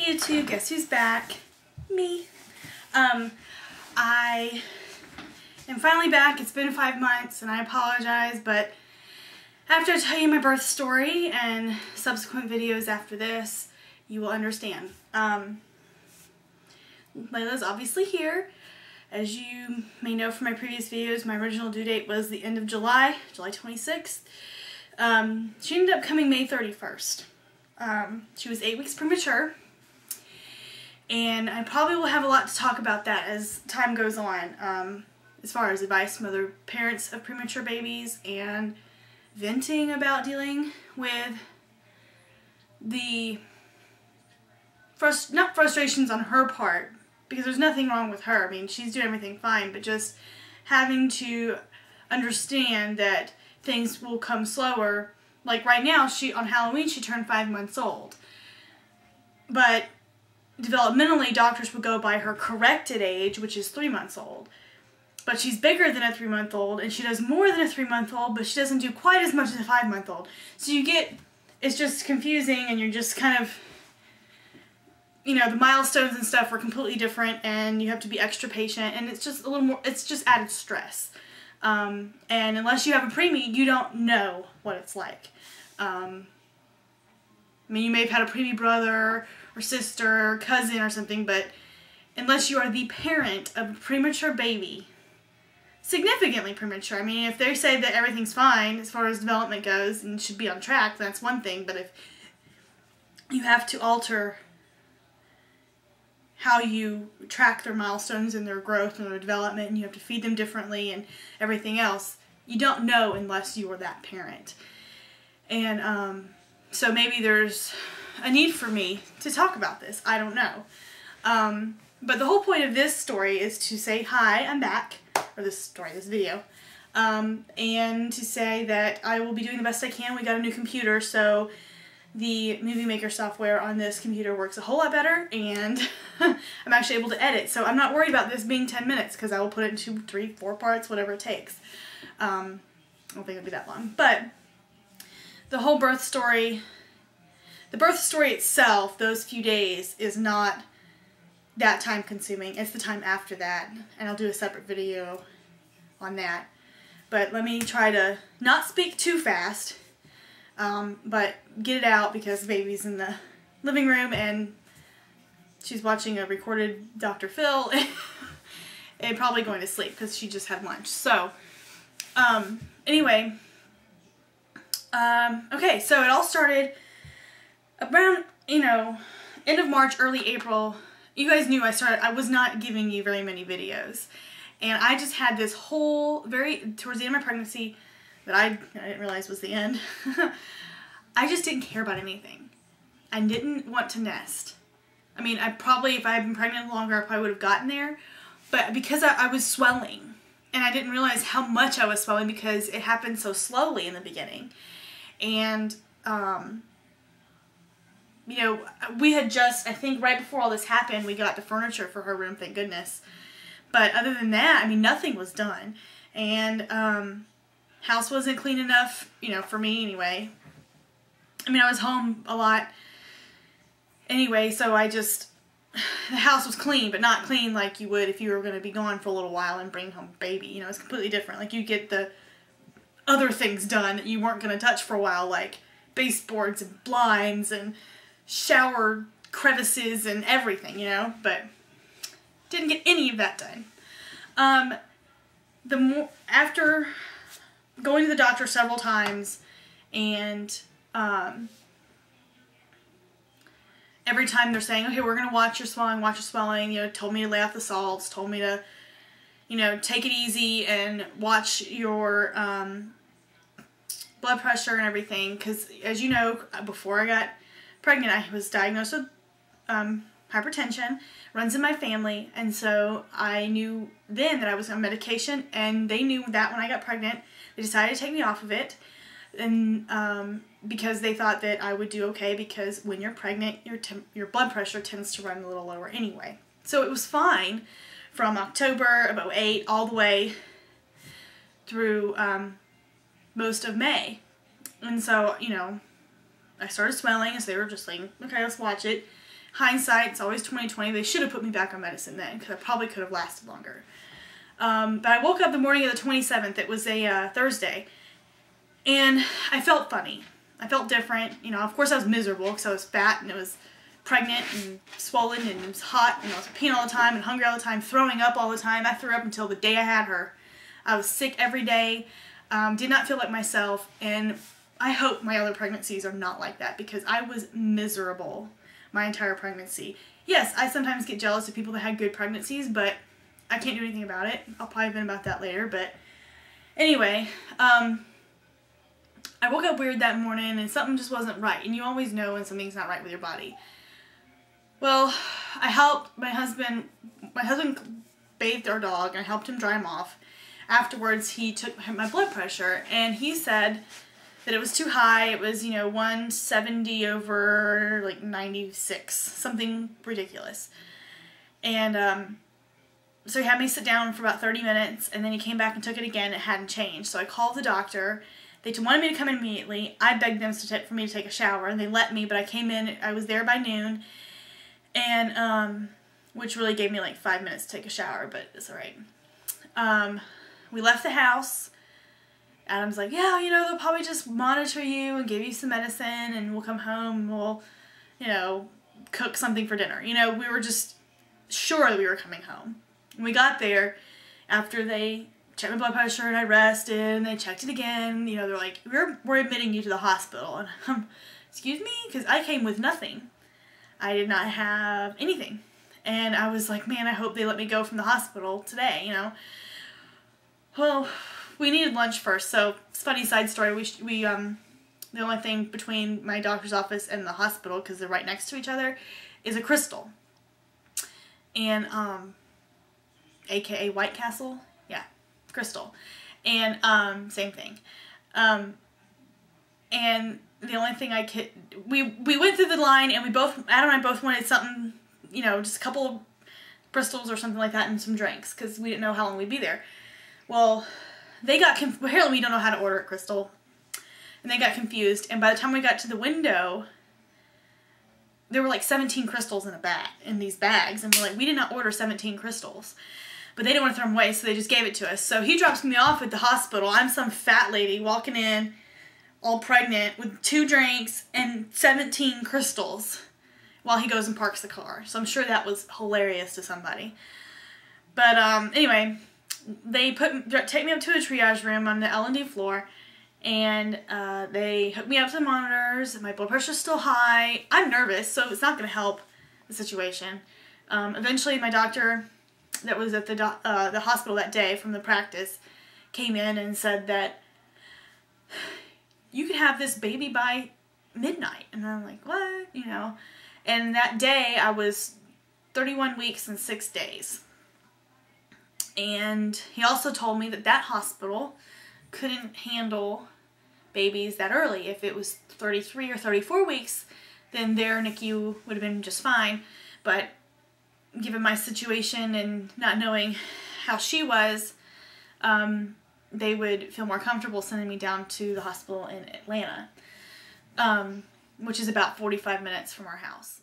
Hey YouTube, guess who's back? Me. I am finally back. It's been 5 months and I apologize, but after I tell you my birth story and subsequent videos after this, you will understand. Layla's obviously here. As you may know from my previous videos, my original due date was the end of July, July 26th. She ended up coming May 31st. She was 8 weeks premature, and I probably will have a lot to talk about that as time goes on, as far as advice from other parents of premature babies and venting about dealing with the not frustrations on her part, because there's nothing wrong with her. I mean, she's doing everything fine, but just having to understand that things will come slower. Like right now, on Halloween, she turned 5 months old. But developmentally, doctors would go by her corrected age, which is 3 months old. But she's bigger than a 3-month-old, and she does more than a 3-month-old, but she doesn't do quite as much as a 5-month-old. So it's just confusing, and you're just kind of, you know, the milestones and stuff are completely different, and you have to be extra patient, and it's just a little more, it's just added stress. And unless you have a preemie, you don't know what it's like. I mean, you may have had a preemie brother or sister or cousin or something, but unless you are the parent of a premature baby, significantly premature. I mean, if they say that everything's fine as far as development goes and should be on track, that's one thing, but if you have to alter how you track their milestones and their growth and their development, and you have to feed them differently and everything else, you don't know unless you are that parent. And so maybe there's a need for me to talk about this. I don't know. But the whole point of this story is to say, hi, I'm back, or this video, and to say that I will be doing the best I can. We got a new computer, so the Movie Maker software on this computer works a whole lot better, and I'm actually able to edit. So I'm not worried about this being 10 minutes, because I will put it in 2, 3, 4 parts, whatever it takes. I don't think it'll be that long. But the whole birth story, the birth story itself, those few days, is not that time consuming. It's the time after that, and I'll do a separate video on that. But let me try to not speak too fast, but get it out, because the baby's in the living room and she's watching a recorded Dr. Phil and probably going to sleep because she just had lunch. So, anyway, okay, so it all started around, you know, end of March, early April. You guys knew I was not giving you very many videos, and I just had this whole, towards the end of my pregnancy, that I didn't realize was the end. I just didn't care about anything. I didn't want to nest. I mean, I probably, if I had been pregnant longer, I probably would have gotten there. But because I was swelling, and I didn't realize how much I was swelling because it happened so slowly in the beginning. And, you know, we had just, I think right before all this happened, we got the furniture for her room, thank goodness. But other than that, I mean, nothing was done. And, house wasn't clean enough, you know, for me anyway. I mean, I was home a lot anyway, so the house was clean, but not clean like you would if you were going to be gone for a little while and bring home a baby. You know, it's completely different. Like, you get the other things done that you weren't going to touch for a while, like baseboards and blinds and shower crevices and everything, you know, but didn't get any of that done. After going to the doctor several times, and every time they're saying, okay, we're going to watch your swelling, you know, told me to lay off the salts, told me to, you know, take it easy and watch your blood pressure and everything, because as you know, before I got pregnant, I was diagnosed with hypertension, runs in my family, and so I knew then that I was on medication, and they knew that when I got pregnant. They decided to take me off of it, and because they thought that I would do okay, because when you're pregnant, your blood pressure tends to run a little lower anyway. So it was fine from October of 2008 all the way through most of May. And so, you know, I started swelling, so they were just like, okay, let's watch it. hindsight, it's always 20/20. They should have put me back on medicine then, because I probably could have lasted longer. But I woke up the morning of the 27th. It was a Thursday. And I felt funny. I felt different. You know, of course I was miserable because I was fat and I was pregnant and swollen and it was hot and I was peeing all the time and hungry all the time, throwing up all the time. I threw up until the day I had her. I was sick every day, did not feel like myself, and I hope my other pregnancies are not like that because I was miserable my entire pregnancy. Yes, I sometimes get jealous of people that had good pregnancies, but I can't do anything about it. I'll probably vent about that later, but anyway, I woke up weird that morning and something just wasn't right, and you always know when something's not right with your body. Well, I helped my husband bathed our dog and I helped him dry him off. Afterwards, he took my blood pressure and he said that it was too high. It was, 170 over like 96, something ridiculous. And so he had me sit down for about 30 minutes and then he came back and took it again. It hadn't changed. So I called the doctor. They wanted me to come in immediately. I begged them for me to take a shower and they let me, but I came in, I was there by noon. And, which really gave me like 5 minutes to take a shower, but it's alright. We left the house. Adam's like, yeah, they'll probably just monitor you and give you some medicine and we'll come home and we'll, cook something for dinner. We were just sure that we were coming home. And we got there after they checked my blood pressure and I rested and they checked it again. They're like, we're admitting you to the hospital. And excuse me? Because I came with nothing. I did not have anything. And I was like, man, I hope they let me go from the hospital today, Well, we needed lunch first, so it's a funny side story. We the only thing between my doctor's office and the hospital, because they're right next to each other, is a Crystal. And, aka White Castle? Yeah, Crystal. And, same thing. And the only thing we went through the line and Adam and I both wanted something, just a couple of Crystals or something like that and some drinks, because we didn't know how long we'd be there. Well, apparently we don't know how to order at Crystal, and they got confused, and by the time we got to the window, there were like 17 Crystals in these bags, and we're like, we did not order 17 Crystals. But they didn't want to throw them away, so they just gave it to us. So he drops me off at the hospital. I'm some fat lady walking in, all pregnant, with 2 drinks and 17 Crystals, while he goes and parks the car. So I'm sure that was hilarious to somebody. But anyway, they take me up to a triage room on the L&D floor, and they hook me up to the monitors. My blood pressure's still high. I'm nervous, so it's not going to help the situation. Eventually, my doctor that was at the hospital that day from the practice came in and said that you could have this baby by midnight. And I'm like, what? And that day I was 31 weeks and 6 days. And he also told me that hospital couldn't handle babies that early. If it was 33 or 34 weeks, then their NICU would have been just fine. But given my situation and not knowing how she was, they would feel more comfortable sending me down to the hospital in Atlanta, which is about 45 minutes from our house.